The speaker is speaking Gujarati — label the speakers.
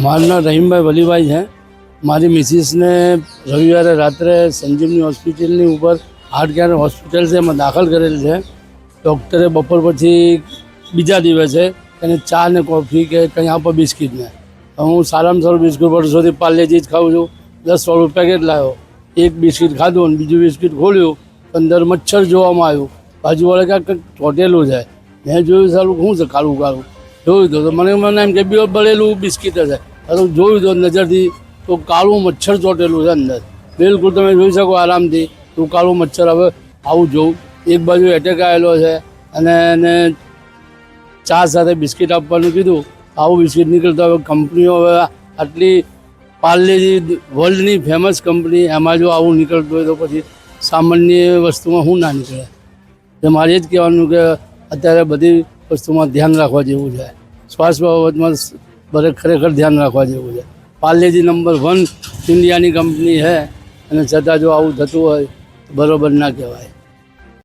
Speaker 1: મારું નામ રહીમભાઈ વલીભાઈ છે. મારી મિસિસને રવિવારે રાત્રે સંજીવની હોસ્પિટલની ઉપર હાર્ટ કેર હોસ્પિટલ છે એમાં દાખલ કરેલ છે. ડૉક્ટરે બપોર પછી બીજા દિવસે એને ચા ને કોફી કે કંઈ આપો બિસ્કિટને. હું સારામાં સારું બિસ્કિટ વર્ષોથી પાર્લેજી જ ખાઉં છું. 10 વાળું પેકેટ લાવ્યો, એક બિસ્કિટ ખાધું અને બીજું બિસ્કિટ ખોલ્યું, અંદર મચ્છર જોવામાં આવ્યું. બાજુવાળે ક્યાંક ચોટેલું છે. મેં જોયું સારું શું છે કાળું કાળું, જોયું તો મને એમ કે બળેલું બિસ્કિટ હશે. જોયું તો નજરથી તો કાળું મચ્છર ચોટેલું છે અંદર. બિલકુલ તમે જોઈ શકો આરામથી તો કાળું મચ્છર. હવે આવું જોઉં, એક બાજુ એટેક આવેલો છે અને એને ચા સાથે બિસ્કિટ આપવાનું કીધું. આવું બિસ્કિટ નીકળતા હવે કંપનીઓ હવે આટલી પાર્લેજી વર્લ્ડની ફેમસ કંપની, એમાં જો આવું નીકળતું હોય તો પછી સામાન્ય વસ્તુમાં શું ના નીકળે. એટલે મારે જ કહેવાનું કે અત્યારે બધી વસ્તુમાં ધ્યાન રાખવા જેવું છે. શ્વાસ બાબતમાં ખરેખર ધ્યાન રાખવા જેવું છે. પાર્લેજી નંબર 1 ઇન્ડિયાની કંપની છે અને છતાં જો આવું થતું હોય તો બરાબર ના કહેવાય.